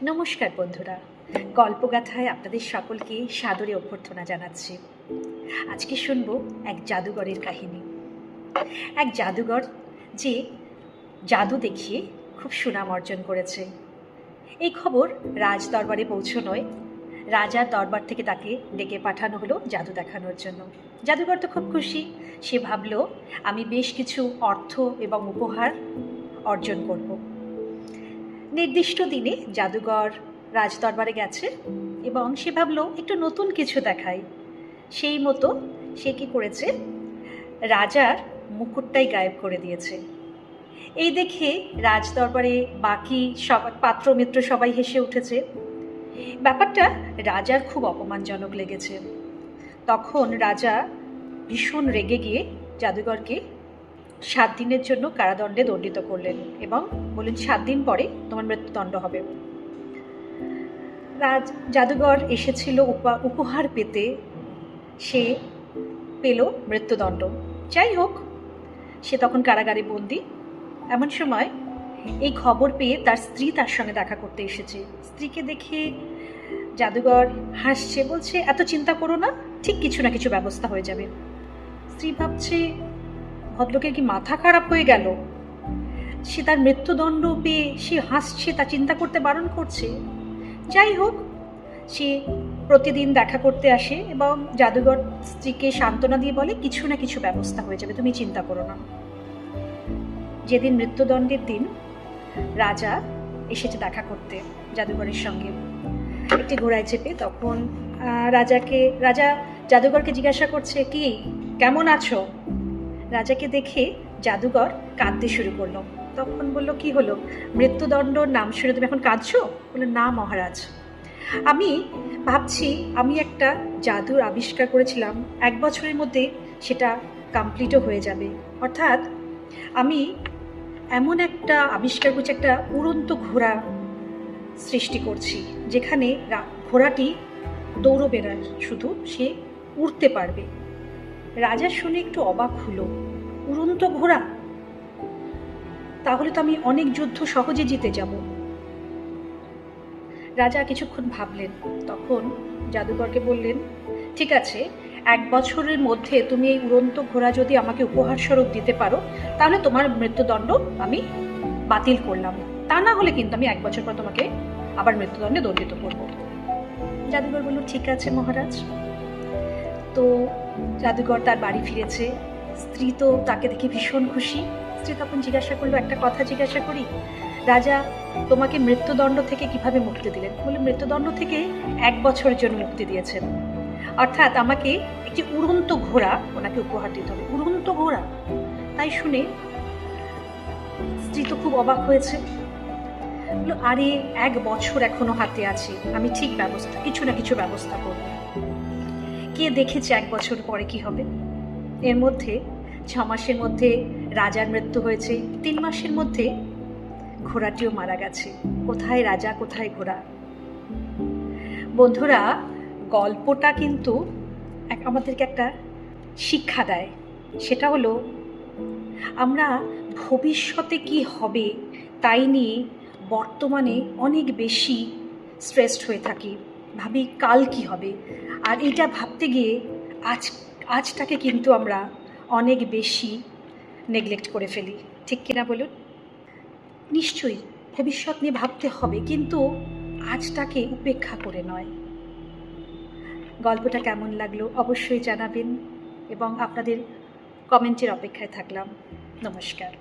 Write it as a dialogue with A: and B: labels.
A: নমস্কার বন্ধুরা, গল্পগাথায় আপনাদের সকলকে সাদরে অভ্যর্থনা জানাচ্ছি। আজকে শুনব এক জাদুঘরের কাহিনী। এক জাদুঘর যে জাদু দেখিয়ে খুব সুনাম অর্জন করেছে। এই খবর রাজ দরবারে পৌঁছনোয় রাজার দরবার থেকে তাকে ডেকে পাঠানো হলো জাদু দেখানোর জন্য। জাদুঘর তো খুব খুশি। সে ভাবল, আমি বেশ কিছু অর্থ এবং উপহার অর্জন করব। নির্দিষ্ট দিনে জাদুঘর রাজদরবারে গেছে এবং সে ভাবলো একটু নতুন কিছু দেখায়। সেই মতো সে কী করেছে, রাজার মুকুটটাই গায়েব করে দিয়েছে। এই দেখে রাজদরবারে বাকি সব পাত্র মিত্র সবাই হেসে উঠেছে। ব্যাপারটা রাজার খুব অপমানজনক লেগেছে। তখন রাজা ভীষণ রেগে গিয়ে জাদুঘরকে 7 দিনের জন্য কারাদণ্ডে দণ্ডিত করলেন এবং বললেন 7 দিন পরে তোমার মৃত্যুদণ্ড হবে। জাদুঘর এসেছিল উপহার পেতে, সে পেল মৃত্যুদণ্ড। যাই হোক, সে তখন কারাগারে বন্দী। এমন সময় এই খবর পেয়ে তার স্ত্রী তার সঙ্গে দেখা করতে এসেছে। স্ত্রীকে দেখে জাদুঘর হাসছে, বলছে এত চিন্তা করো না, ঠিক কিছু না কিছু ব্যবস্থা হয়ে যাবে। স্ত্রী ভাবছে, ভদ্রলোকের কি মাথা খারাপ হয়ে গেল? সে তার মৃত্যুদণ্ড পেয়ে সে হাসছে, তা চিন্তা করতে বারণ করছে। যাই হোক, সে প্রতিদিন দেখা করতে আসে এবং জাদুঘর স্ত্রীকে সান্ত্বনা দিয়ে বলে কিছু না কিছু ব্যবস্থা হয়ে যাবে, তুমি চিন্তা করো না। যেদিন মৃত্যুদণ্ডের দিন রাজা এসেছে দেখা করতে জাদুঘরের সঙ্গে একটি ঘোড়ায় চেপে। তখন রাজা জাদুঘরকে জিজ্ঞাসা করছে, কি কেমন আছো? রাজাকে দেখে জাদুঘর কাঁদতে শুরু করলো। তখন বলল, কি হলো? মৃত্যুদণ্ডর নাম শুনে তুমি এখন কাঁদছো? বললো, না মহারাজ, আমি ভাবছি আমি একটা জাদুর আবিষ্কার করেছিলাম, 1 বছরের মধ্যে সেটা কমপ্লিটও হয়ে যাবে। অর্থাৎ আমি এমন একটা আবিষ্কার করছি, একটা উড়ন্ত ঘোড়া সৃষ্টি করছি, যেখানে ঘোড়াটি দৌড়বে না, শুধু সে উড়তে পারবে। রাজা শুনে একটু অবাক হলো, উড়ন্ত ঘোড়া? তাহলে তো আমি অনেক যুদ্ধ সহজে জিতে যাব। রাজা কিছুক্ষণ ভাবলেন, তখন জাদুকরকে বললেন, ঠিক আছে, 1 বছরের মধ্যে তুমি এই উড়ন্ত ঘোড়া যদি আমাকে উপহার স্বরূপ দিতে পারো, তাহলে তোমার মৃত্যুদণ্ড আমি বাতিল করলাম। তা না হলে কিন্তু আমি 1 বছর পর তোমাকে আবার মৃত্যুদণ্ডে দণ্ডিত করব। জাদুকর বলল, ঠিক আছে মহারাজ। তো জাদুকর তার বাড়ি ফিরেছে। স্ত্রী তো তাকে দেখে ভীষণ খুশি। স্ত্রী তখন জিজ্ঞাসা করলো, একটা কথা জিজ্ঞাসা করি, রাজা তোমাকে মৃত্যুদণ্ড থেকে কিভাবে মুক্তি দিলেন? বলে, মৃত্যুদণ্ড থেকে 1 বছরের জন্য মুক্তি দিয়েছেন। অর্থাৎ আমাকে একটি উড়ন্ত ঘোড়া ওনাকে উপহার দিতে হবে। উড়ন্ত ঘোড়া? তাই শুনে স্ত্রী তো খুব অবাক হয়েছে। বললো, আরে 1 বছর এখনো হাতে আছে, আমি ঠিক কিছু না কিছু ব্যবস্থা করব। কে দেখেছে 1 বছর পরে কি হবে? এর মধ্যে 6 মাসের মধ্যে রাজার মৃত্যু হয়েছে, 3 মাসের মধ্যে ঘোড়াটিও মারা গেছে। কোথায় রাজা, কোথায় ঘোড়া? বন্ধুরা, গল্পটা কিন্তু আমাদেরকে একটা শিক্ষা দেয়। সেটা হলো, আমরা ভবিষ্যতে কি হবে তাই নিয়ে বর্তমানে অনেক বেশি স্ট্রেসড হয়ে থাকি, ভাবি কাল কি হবে। আর এটা ভাবতে গিয়ে আজটাকে কিন্তু আমরা অনেক বেশি নেগলেক্ট করে ফেলি, ঠিক কিনা বলুন? নিশ্চয়ই ভবিষ্যৎ নিয়ে ভাবতে হবে, কিন্তু আজটাকে উপেক্ষা করে নয়। গল্পটা কেমন লাগলো অবশ্যই জানাবেন এবং আপনাদের কমেন্টের অপেক্ষায় থাকলাম। নমস্কার।